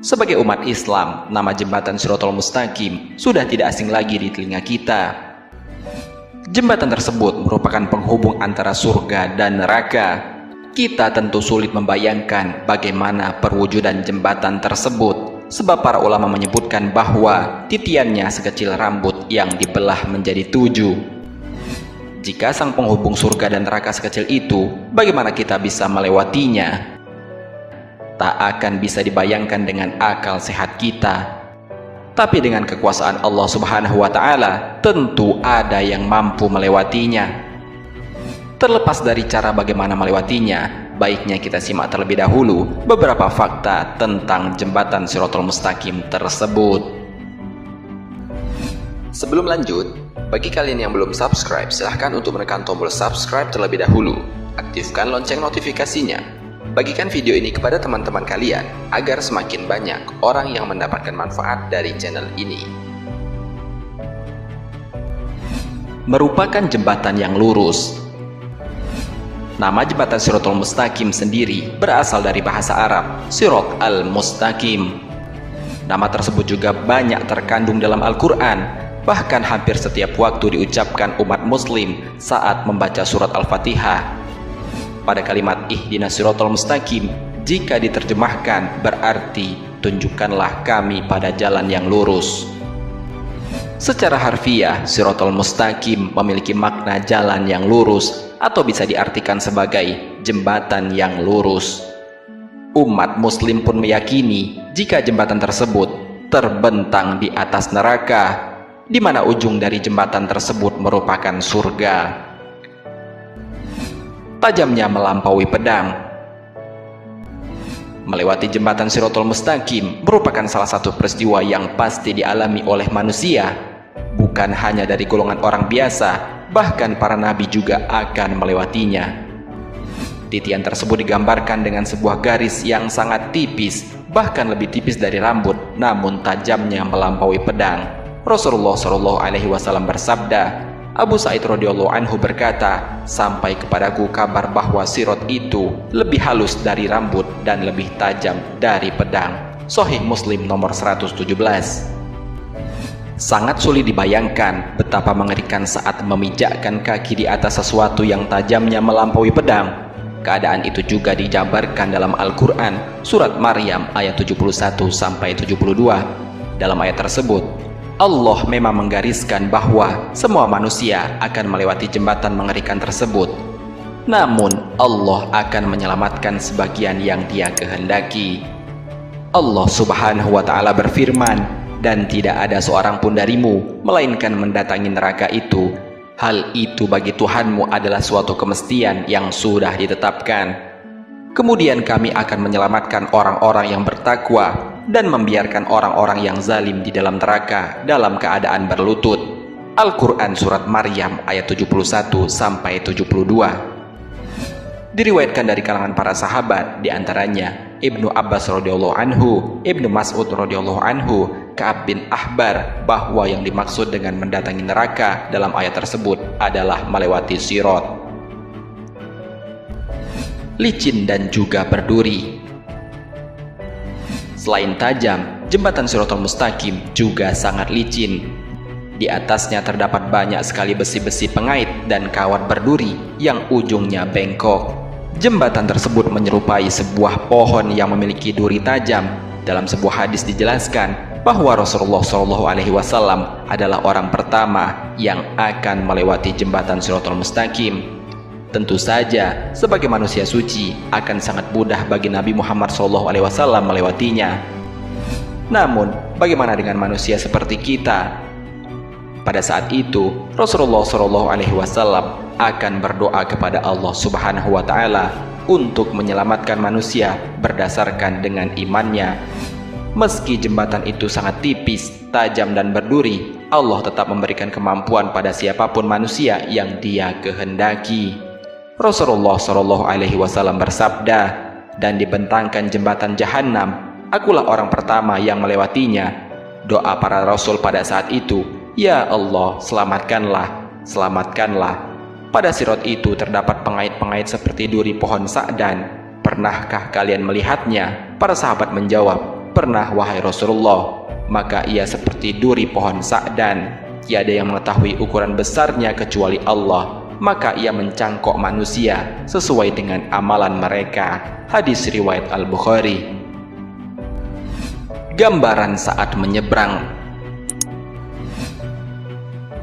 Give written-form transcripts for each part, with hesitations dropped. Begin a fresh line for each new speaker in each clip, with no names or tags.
Sebagai umat Islam, nama jembatan Shirathul Mustaqim sudah tidak asing lagi di telinga kita. Jembatan tersebut merupakan penghubung antara surga dan neraka. Kita tentu sulit membayangkan bagaimana perwujudan jembatan tersebut, sebab para ulama menyebutkan bahwa titiannya sekecil rambut yang dibelah menjadi 7. Jika sang penghubung surga dan neraka sekecil itu, bagaimana kita bisa melewatinya? Tak akan bisa dibayangkan dengan akal sehat kita. Tapi dengan kekuasaan Allah Subhanahu wa Ta'ala, tentu ada yang mampu melewatinya. Terlepas dari cara bagaimana melewatinya, baiknya kita simak terlebih dahulu beberapa fakta tentang jembatan Shirathul Mustaqim tersebut. Sebelum lanjut, bagi kalian yang belum subscribe, silahkan untuk menekan tombol subscribe terlebih dahulu. Aktifkan lonceng notifikasinya. Bagikan video ini kepada teman-teman kalian agar semakin banyak orang yang mendapatkan manfaat dari channel ini. Merupakan jembatan yang lurus. Nama jembatan Shirathul Mustaqim sendiri berasal dari bahasa Arab, Shirat al-Mustaqim. Nama tersebut juga banyak terkandung dalam Al-Quran, bahkan hampir setiap waktu diucapkan umat muslim saat membaca surat Al-Fatihah. Pada kalimat ihdinas sirathal mustaqim, jika diterjemahkan berarti tunjukkanlah kami pada jalan yang lurus. Secara harfiah, Shirathul Mustaqim memiliki makna jalan yang lurus atau bisa diartikan sebagai jembatan yang lurus. Umat muslim pun meyakini jika jembatan tersebut terbentang di atas neraka, di mana ujung dari jembatan tersebut merupakan surga. Tajamnya melampaui pedang. Melewati jembatan Shirathul Mustaqim merupakan salah satu peristiwa yang pasti dialami oleh manusia, bukan hanya dari golongan orang biasa, bahkan para nabi juga akan melewatinya. Titian tersebut digambarkan dengan sebuah garis yang sangat tipis, bahkan lebih tipis dari rambut, namun tajamnya melampaui pedang. Rasulullah SAW bersabda, Abu Sa'id radhiyallahu anhu berkata, sampai kepadaku kabar bahwa sirat itu lebih halus dari rambut dan lebih tajam dari pedang. Sahih Muslim nomor 117. Sangat sulit dibayangkan betapa mengerikan saat memijakkan kaki di atas sesuatu yang tajamnya melampaui pedang. Keadaan itu juga dijabarkan dalam Al-Quran, surat Maryam ayat 71-72. Dalam ayat tersebut, Allah memang menggariskan bahwa semua manusia akan melewati jembatan mengerikan tersebut. Namun Allah akan menyelamatkan sebagian yang Dia kehendaki. Allah Subhanahu wa Ta'ala berfirman, dan tidak ada seorang pun darimu melainkan mendatangi neraka itu. Hal itu bagi Tuhanmu adalah suatu kemestian yang sudah ditetapkan. Kemudian kami akan menyelamatkan orang-orang yang bertakwa dan membiarkan orang-orang yang zalim di dalam neraka dalam keadaan berlutut. Al-Quran surat Maryam ayat 71-72. Diriwayatkan dari kalangan para sahabat, diantaranya Ibnu Abbas radhiyallahu anhu, Ibnu Mas'ud radhiyallahu anhu, Ka'ab bin Ahbar, bahwa yang dimaksud dengan mendatangi neraka dalam ayat tersebut adalah melewati sirat. Licin dan juga berduri. Selain tajam, jembatan Shirathul Mustaqim juga sangat licin. Di atasnya terdapat banyak sekali besi-besi pengait dan kawat berduri yang ujungnya bengkok. Jembatan tersebut menyerupai sebuah pohon yang memiliki duri tajam. Dalam sebuah hadis dijelaskan bahwa Rasulullah SAW adalah orang pertama yang akan melewati jembatan Shirathul Mustaqim. Tentu saja, sebagai manusia suci, akan sangat mudah bagi Nabi Muhammad SAW melewatinya. Namun, bagaimana dengan manusia seperti kita? Pada saat itu, Rasulullah SAW akan berdoa kepada Allah Subhanahu wa Ta'ala untuk menyelamatkan manusia berdasarkan dengan imannya. Meski jembatan itu sangat tipis, tajam dan berduri, Allah tetap memberikan kemampuan pada siapapun manusia yang Dia kehendaki. Rasulullah SAW bersabda, dan dibentangkan jembatan Jahannam, akulah orang pertama yang melewatinya. Doa para Rasul pada saat itu, ya Allah, selamatkanlah, selamatkanlah. Pada sirat itu terdapat pengait-pengait seperti duri pohon sa'dan. Pernahkah kalian melihatnya? Para sahabat menjawab, "Pernah, wahai Rasulullah." Maka ia seperti duri pohon sa'dan, tiada yang mengetahui ukuran besarnya kecuali Allah. Maka ia mencangkok manusia sesuai dengan amalan mereka. Hadis riwayat Al-Bukhari. Gambaran saat menyeberang.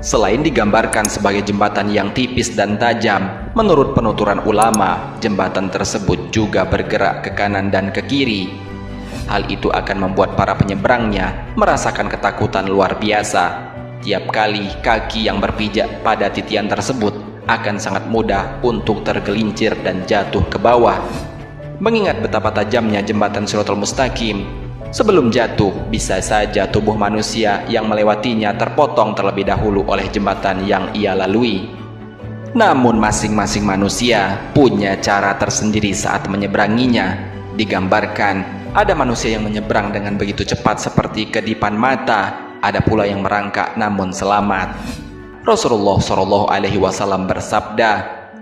Selain digambarkan sebagai jembatan yang tipis dan tajam, menurut penuturan ulama, jembatan tersebut juga bergerak ke kanan dan ke kiri. Hal itu akan membuat para penyeberangnya merasakan ketakutan luar biasa. Tiap kali kaki yang berpijak pada titian tersebut akan sangat mudah untuk tergelincir dan jatuh ke bawah. Mengingat betapa tajamnya jembatan Shiratal Mustaqim, sebelum jatuh bisa saja tubuh manusia yang melewatinya terpotong terlebih dahulu oleh jembatan yang ia lalui. Namun masing-masing manusia punya cara tersendiri saat menyeberanginya. Digambarkan ada manusia yang menyeberang dengan begitu cepat seperti kedipan mata, ada pula yang merangkak namun selamat. Rasulullah SAW bersabda,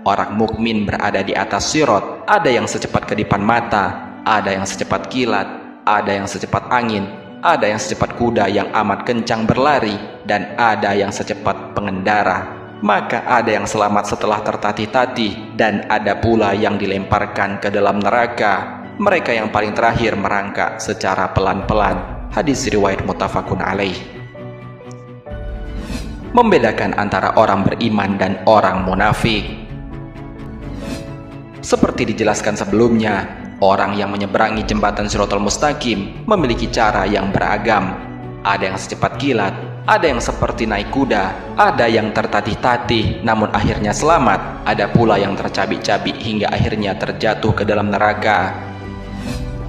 orang mukmin berada di atas sirat, ada yang secepat kedipan mata, ada yang secepat kilat, ada yang secepat angin, ada yang secepat kuda yang amat kencang berlari, dan ada yang secepat pengendara. Maka ada yang selamat setelah tertatih-tatih, dan ada pula yang dilemparkan ke dalam neraka. Mereka yang paling terakhir merangkak secara pelan-pelan. Hadis riwayat muttafaqun alaih. Membedakan antara orang beriman dan orang munafik. Seperti dijelaskan sebelumnya, orang yang menyeberangi jembatan Shiratal Mustaqim memiliki cara yang beragam. Ada yang secepat kilat, ada yang seperti naik kuda, ada yang tertatih-tatih namun akhirnya selamat, ada pula yang tercabik-cabik hingga akhirnya terjatuh ke dalam neraka.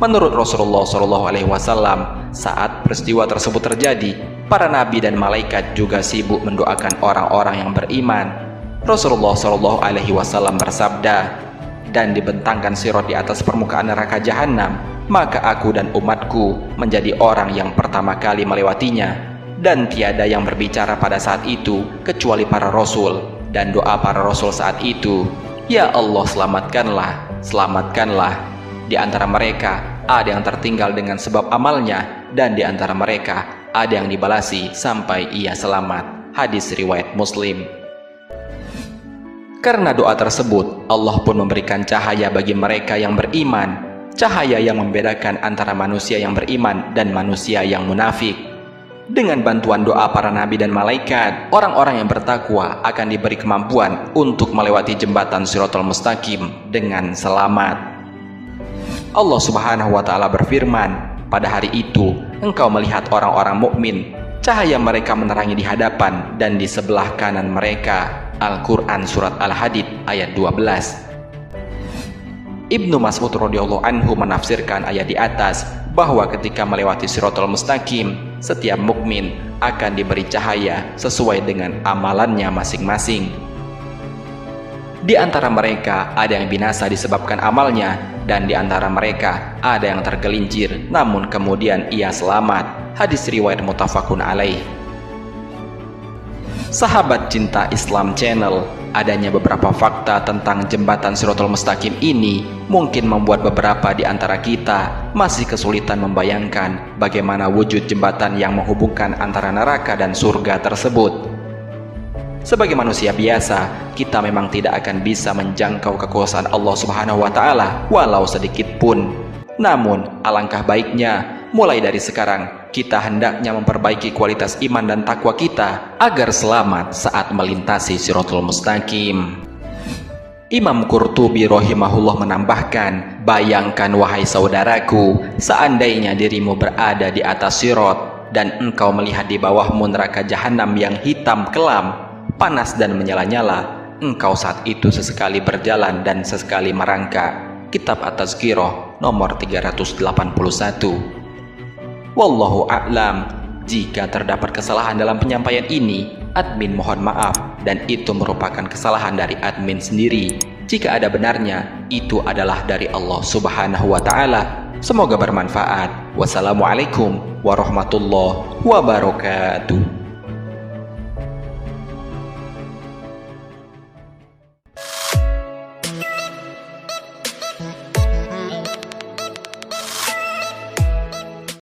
Menurut Rasulullah SAW, saat peristiwa tersebut terjadi, para nabi dan malaikat juga sibuk mendoakan orang-orang yang beriman. Rasulullah SAW bersabda, "Dan dibentangkan sirat di atas permukaan neraka jahanam, maka aku dan umatku menjadi orang yang pertama kali melewatinya. Dan tiada yang berbicara pada saat itu kecuali para rasul, dan doa para rasul saat itu, ya Allah, selamatkanlah, selamatkanlah. Di antara mereka ada yang tertinggal dengan sebab amalnya, dan di antara mereka ada yang dibalasi sampai ia selamat." Hadis riwayat Muslim. Karena doa tersebut, Allah pun memberikan cahaya bagi mereka yang beriman, cahaya yang membedakan antara manusia yang beriman dan manusia yang munafik. Dengan bantuan doa para nabi dan malaikat, orang-orang yang bertakwa akan diberi kemampuan untuk melewati jembatan Shiratal Mustaqim dengan selamat. Allah Subhanahu wa Ta'ala berfirman, "Pada hari itu engkau melihat orang-orang mukmin, cahaya mereka menerangi di hadapan dan di sebelah kanan mereka." Al-Quran Surat Al-Hadid ayat 12. Ibnu Mas'ud radhiyallahu anhu menafsirkan ayat di atas bahwa ketika melewati Shiratal Mustaqim, setiap mukmin akan diberi cahaya sesuai dengan amalannya masing-masing. Di antara mereka ada yang binasa disebabkan amalnya, dan di antara mereka ada yang tergelincir namun kemudian ia selamat. Hadis riwayat muttafaqun alaih. Sahabat Cinta Islam Channel, adanya beberapa fakta tentang jembatan Shiratal Mustaqim ini mungkin membuat beberapa di antara kita masih kesulitan membayangkan bagaimana wujud jembatan yang menghubungkan antara neraka dan surga tersebut. Sebagai manusia biasa, kita memang tidak akan bisa menjangkau kekuasaan Allah Subhanahu wa Ta'ala walau sedikit pun. Namun, alangkah baiknya mulai dari sekarang kita hendaknya memperbaiki kualitas iman dan takwa kita agar selamat saat melintasi Shiratal Mustaqim. Imam Qurtubi rahimahullah menambahkan, "Bayangkan wahai saudaraku, seandainya dirimu berada di atas sirat dan engkau melihat di bawahmu neraka jahanam yang hitam kelam, panas dan menyala-nyala, engkau saat itu sesekali berjalan dan sesekali merangkak." Kitab At-Tazkirah nomor 381. Wallahu a'lam. Jika terdapat kesalahan dalam penyampaian ini, admin mohon maaf, dan itu merupakan kesalahan dari admin sendiri. Jika ada benarnya, itu adalah dari Allah Subhanahu wa Ta'ala. Semoga bermanfaat. Wassalamualaikum warahmatullahi wabarakatuh.